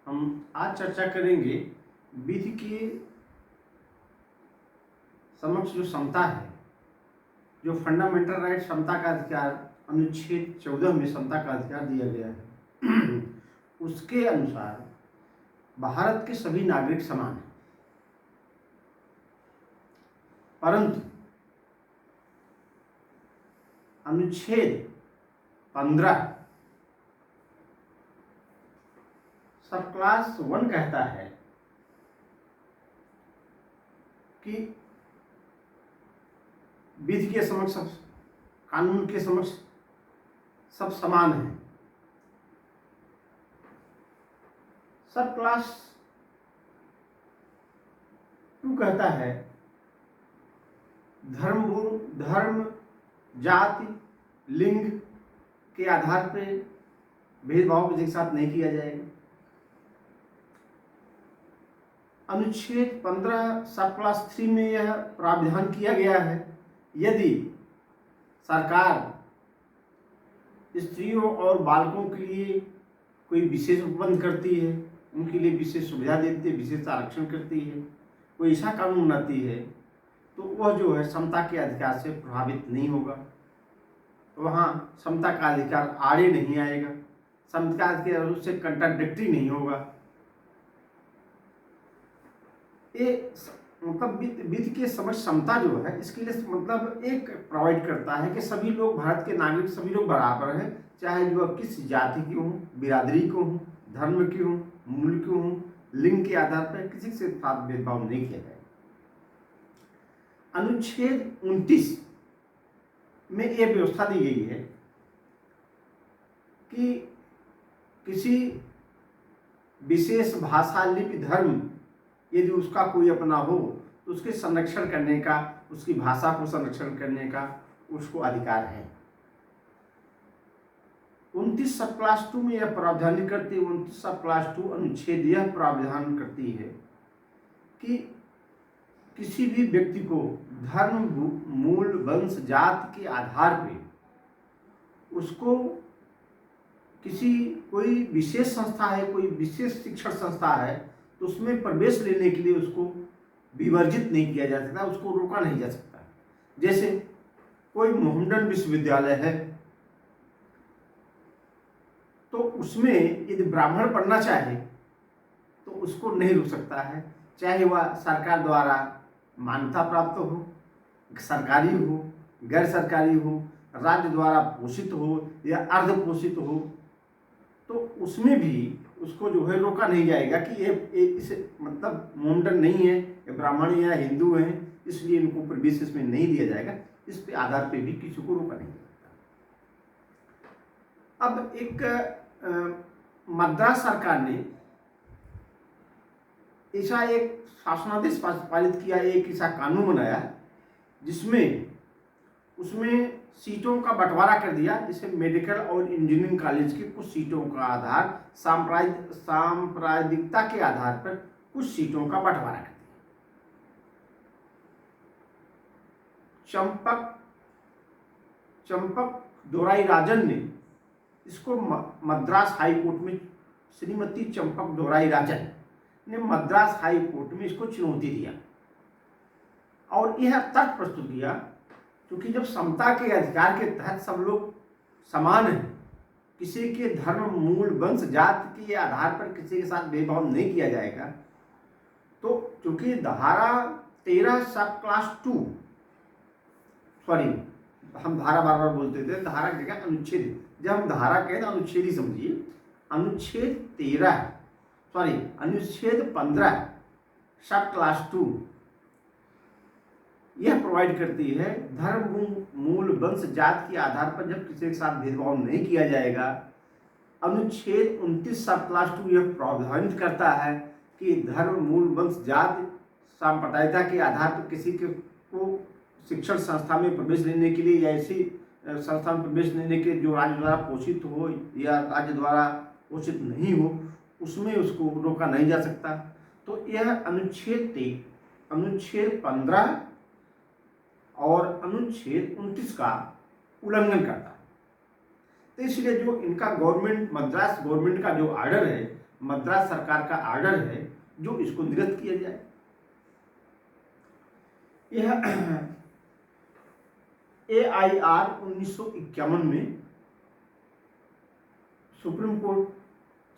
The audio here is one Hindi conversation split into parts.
हम आज चर्चा करेंगे विधि के समक्ष जो समता है, जो फंडामेंटल राइट समता का अधिकार अनुच्छेद 14 में समता का अधिकार दिया गया है उसके अनुसार भारत के सभी नागरिक समान हैं, परंतु अनुच्छेद 15 सब क्लास 1 कहता है कि विधि के समक्ष सब, कानून के समक्ष सब समान हैं। सब क्लास 2 कहता है धर्म, जाति, लिंग के आधार पर भेदभाव विधि के साथ नहीं किया जाएगा। अनुच्छेद 15 सब क्लास 3 में यह प्रावधान किया गया है, यदि सरकार स्त्रियों और बालकों के लिए कोई विशेष उपबंध करती है, उनके लिए विशेष सुविधा देती है, विशेष आरक्षण करती है, कोई ऐसा कानून बनाती है, तो वह जो है समता के अधिकार से प्रभावित नहीं होगा। वहाँ समता का अधिकार आड़े नहीं आएगा, समता का अधिकार उससे कंट्राडिक्टरी नहीं होगा। ये मतलब विधि के समक्ष समता जो है, इसके लिए मतलब एक प्रोवाइड करता है कि सभी लोग, भारत के नागरिक सभी लोग बराबर हैं, चाहे वह किस जाति के हों, बिरादरी को हों, धर्म के हों, मूल के हों, लिंग के आधार पर किसी से साथ भेदभाव नहीं किया जाएगा। अनुच्छेद 29 में यह व्यवस्था दी गई है कि किसी विशेष भाषा, लिपि, धर्म यदि उसका कोई अपना हो तो उसके संरक्षण करने का, उसकी भाषा को संरक्षण करने का उसको अधिकार है। 29 सब क्लास 2 में यह प्रावधान करती है, 29 सब क्लास 2 अनुच्छेद यह प्रावधान करती है कि किसी भी व्यक्ति को धर्म, मूल, वंश, जाति के आधार पर उसको कोई विशेष संस्था है, कोई विशेष शिक्षण संस्था है, तो उसमें प्रवेश लेने के लिए उसको विवर्जित नहीं किया जा सकता, उसको रोका नहीं जा सकता। जैसे कोई मोहम्मडन विश्वविद्यालय है, तो उसमें यदि ब्राह्मण पढ़ना चाहे तो उसको नहीं रोक सकता है, चाहे वह सरकार द्वारा मान्यता प्राप्त हो, सरकारी हो, गैर सरकारी हो, राज्य द्वारा पोषित हो या अर्ध पोषित हो, तो उसमें भी उसको जो है रोका नहीं जाएगा कि ये इस मतलब मोहम्मडन नहीं है, ये ब्राह्मण या हिंदू हैं, इसलिए इनको प्रवेश इसमें नहीं दिया जाएगा। इस पे आधार पे भी किसी को रोका नहीं जा सकता। अब एक मद्रास सरकार ने ऐसा एक शासनादेश पारित किया, एक ऐसा कानून बनाया जिसमें उसमें सीटों का बंटवारा कर दिया। जैसे मेडिकल और इंजीनियरिंग कॉलेज की कुछ सीटों का आधार सांप्रदायिकता के आधार पर कुछ सीटों का बंटवारा कर दिया। चंपक दोराई राजन ने इसको मद्रास हाई कोर्ट में, श्रीमती चंपक दोराई राजन ने मद्रास हाई कोर्ट में इसको चुनौती दिया और यह तर्क प्रस्तुत किया, क्योंकि जब समता के अधिकार के तहत सब लोग समान हैं, किसी के धर्म, मूल, वंश, जाति के आधार पर किसी के साथ भेदभाव नहीं किया जाएगा, तो चूंकि धारा 13 सब क्लास 2, सॉरी हम धारा बार बार बोलते थे, धारा की जगह अनुच्छेद, जब हम धारा कहें तो अनुच्छेद ही समझिए, अनुच्छेद 15 सब क्लास 2 यह प्रोवाइड करती है धर्म, मूल, वंश, जाति के आधार पर जब किसी के साथ भेदभाव नहीं किया जाएगा। अनुच्छेद 29 सब क्लास 2 यह प्रावधानित करता है कि धर्म, मूल, वंश, जाति, सांप्रदायिकता के आधार पर किसी को शिक्षण संस्था में प्रवेश लेने के लिए या ऐसी संस्था में प्रवेश लेने के जो राज्य द्वारा पोषित हो या राज्य द्वारा पोषित नहीं हो, उसमें उसको रोका नहीं जा सकता। तो यह अनुच्छेद 15 और अनुच्छेद 29 का उल्लंघन करता है। तो इसलिए जो इनका गवर्नमेंट, मद्रास गवर्नमेंट का जो ऑर्डर है मद्रास सरकार का आर्डर है जो इसको निरस्त किया जाए। यह AIR 1951 में सुप्रीम कोर्ट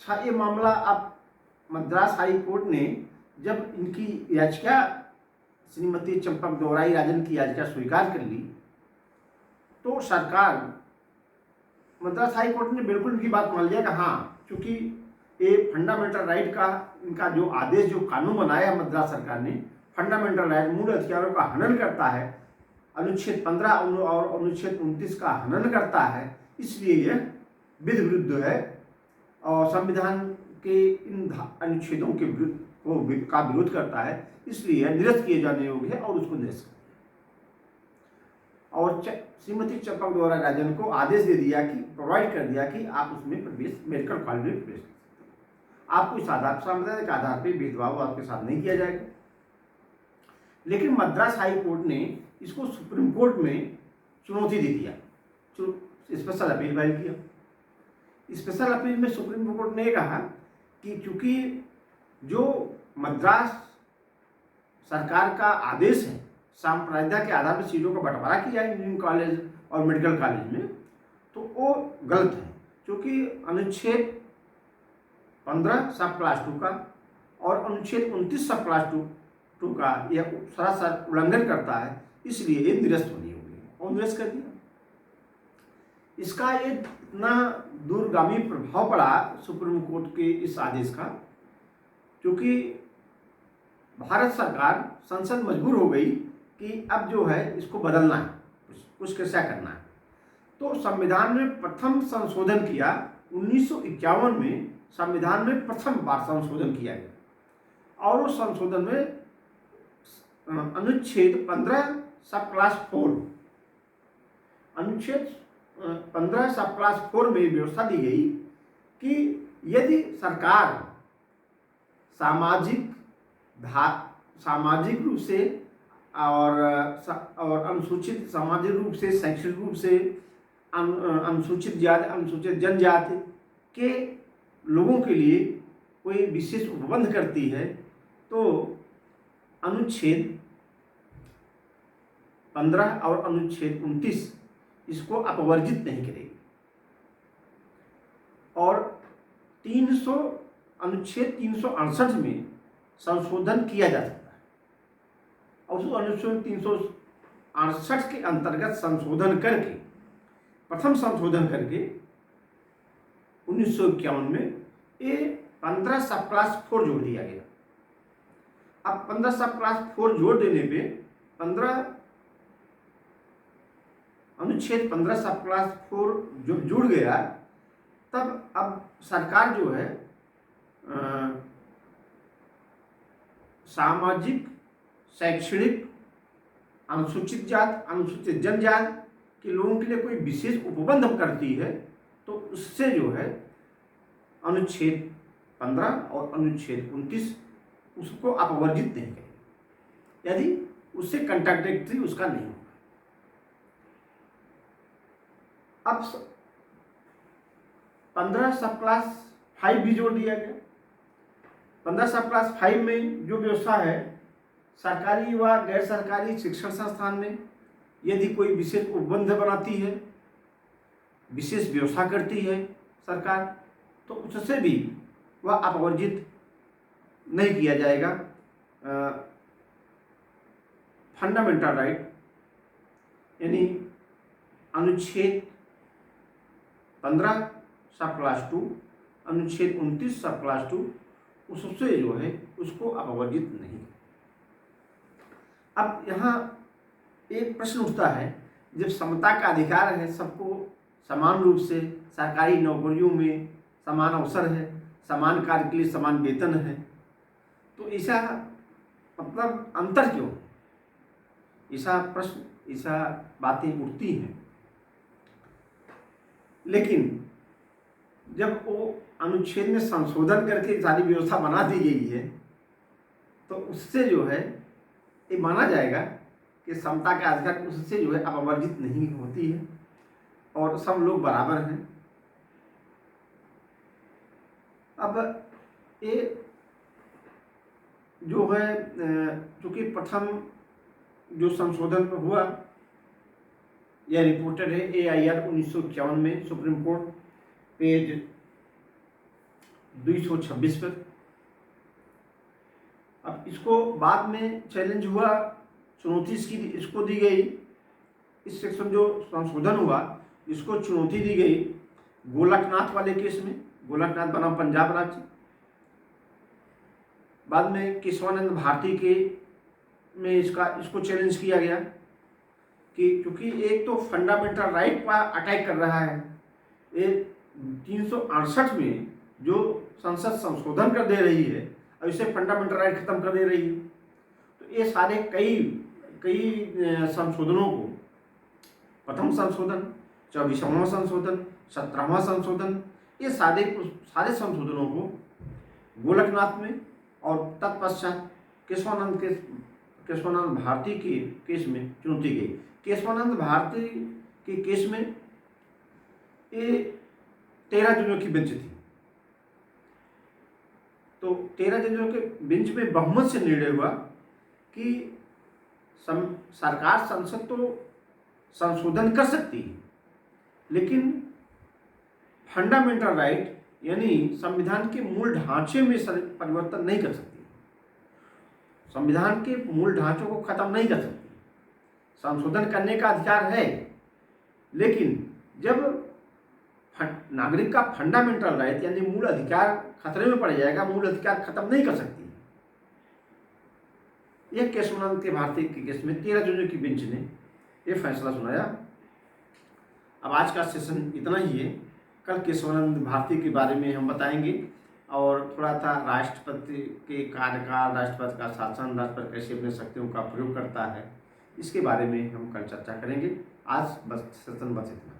था। ये मामला अब मद्रास हाई कोर्ट ने जब इनकी याचिका श्रीमती चंपक दोराई राजन की याचिका स्वीकार कर ली तो सरकार मद्रास हाई कोर्ट ने बिल्कुल इनकी बात मान लिया कि हाँ, चूंकि ये फंडामेंटल राइट का इनका जो आदेश, जो कानून बनाया मद्रास सरकार ने, फंडामेंटल राइट, मूल अधिकारों का हनन करता है, अनुच्छेद 15 और अनुच्छेद 29 का हनन करता है, इसलिए यह विधि विरुद्ध है और संविधान के इन अनुच्छेदों के विरुद्ध का विरोध करता है, इसलिए निरस्त किए जाने योग्य है और उसको निरस्त कर दिया। और श्रीमती चंपक दोराई राजन को आदेश दे दिया कि प्रोवाइड कर दिया कि आप उसमें प्रवेश, मेडिकल कॉलेज में प्रवेश कर सकते हैं, आपको इस आधार संवैधानिक आधार पर भेदभाव आपके साथ नहीं किया जाएगा। लेकिन मद्रास हाई कोर्ट ने इसको सुप्रीम कोर्ट में चुनौती दे दिया, स्पेशल अपील फाइल किया। स्पेशल अपील में सुप्रीम कोर्ट ने कहा कि चूंकि जो मद्रास सरकार का आदेश है सांप्रदायिकता के आधार पर सीटों का बंटवारा किया इंजीनियरिंग कॉलेज और मेडिकल कॉलेज में, तो वो गलत है, क्योंकि अनुच्छेद 15 सब क्लास 2 का और अनुच्छेद 29 सब क्लास 2 का यह सरासर उल्लंघन करता है, इसलिए ये निरस्त होनी होगी और निरस्त कर दिया। इसका ये इतना दूरगामी प्रभाव पड़ा सुप्रीम कोर्ट के इस आदेश का, क्योंकि भारत सरकार, संसद मजबूर हो गई कि अब जो है इसको बदलना है, कुछ कैसा करना है। तो संविधान में प्रथम संशोधन किया 1951 में, संविधान में प्रथम बार संशोधन किया गया और उस संशोधन में अनुच्छेद 15 सब क्लास 4, अनुच्छेद 15 सब क्लास 4 में व्यवस्था दी गई कि यदि सरकार सामाजिक रूप से और अनुसूचित, सामाजिक रूप से, शैक्षणिक रूप से अनुसूचित जाति, अनुसूचित जनजाति के लोगों के लिए कोई विशेष उपबंध करती है, तो अनुच्छेद 15 और अनुच्छेद 29 इसको अपवर्जित नहीं करेगी और अनुच्छेद 368 में संशोधन किया जा सकता है और उस अनुच्छेद 368 के अंतर्गत संशोधन करके, प्रथम संशोधन करके 1951 में ये 15 सब क्लास 4 जोड़ दिया गया। अब 15 सब क्लास 4 जोड़ देने पे अनुच्छेद 15 सब क्लास 4 जो जुड़ गया, तब अब सरकार जो है सामाजिक, शैक्षणिक, अनुसूचित जात, अनुसूचित जनजाति के लोगों के लिए कोई विशेष उपबंध करती है, तो उससे जो है अनुच्छेद 15 और अनुच्छेद 29 उसको अपवर्जित नहीं करेगी, यदि उससे कंट्राडिक्टरी उसका नहीं होगा। अब 15 सब क्लास 5 भी जोड़ दिया गया। 15 सब क्लास 5 में जो व्यवस्था है, सरकारी व गैर सरकारी शिक्षण संस्थान में यदि कोई विशेष उपबंध बनाती है, विशेष व्यवस्था करती है सरकार, तो उससे भी वह अपवर्जित नहीं किया जाएगा। फंडामेंटल राइट यानी अनुच्छेद 15 सब क्लास 2, अनुच्छेद 29 सब क्लास 2 उससे जो है उसको अपवर्जित नहीं। अब यहाँ एक प्रश्न उठता है, जब समता का अधिकार है, सबको समान रूप से सरकारी नौकरियों में समान अवसर है, समान कार्य के लिए समान वेतन है, तो ऐसा मतलब अंतर क्यों? ऐसा प्रश्न, ऐसा बातें उठती हैं। लेकिन जब वो अनुच्छेद में संशोधन करके सारी व्यवस्था बना दी गई है, तो उससे जो है ये माना जाएगा कि समता का अधिकार उससे जो है अपवर्जित नहीं होती है और सब लोग बराबर हैं। अब ये जो है चूँकि प्रथम जो संशोधन हुआ यह रिपोर्टेड है AIR 1951 में सुप्रीम कोर्ट पेज 226 पर। अब इसको बाद में चैलेंज हुआ, चुनौती इसको दी गई, इस सेक्शन जो संशोधन हुआ इसको चुनौती दी गई गोलकनाथ वाले केस में। गोलकनाथ बनाम पंजाब राज्य। बाद में केशवानंद भारती के में इसको चैलेंज किया गया कि क्योंकि एक तो फंडामेंटल राइट पर अटैक कर रहा है, ये 368 में जो संसद संशोधन कर दे रही है और इसे फंडामेंटल राइट खत्म कर दे रही है। तो ये सारे कई संशोधनों को, प्रथम संशोधन, 24वां संशोधन, 17वां संशोधन, ये सारे संशोधनों को गोलकनाथ में और तत्पश्चात केशवानंद भारती के केस में चुनौती गई। केशवानंद भारती के केस में ये 13 जजों की बेंच थी। तो 13 जजों के बेंच में बहुमत से निर्णय हुआ कि सरकार, संसद तो संशोधन कर सकती है, लेकिन फंडामेंटल राइट यानी संविधान के मूल ढांचे में परिवर्तन नहीं कर सकती, संविधान के मूल ढांचों को खत्म नहीं कर सकती। संशोधन करने का अधिकार है, लेकिन जब नागरिक का फंडामेंटल राइट यानी मूल अधिकार खतरे में पड़ जाएगा, मूल अधिकार खत्म नहीं कर सकती। यह केशवानंद के भारती के केस में 13 जजों की बेंच ने यह फैसला सुनाया। अब आज का सेशन इतना ही है। कल केशवानंद भारती के बारे में हम बताएंगे और थोड़ा सा राष्ट्रपति के कार्यकाल, राष्ट्रपति का शासन, राष्ट्रपति कैसे अपने शक्तियों का प्रयोग करता है, इसके बारे में हम कल चर्चा करेंगे। आज बस सेशन बस इतना।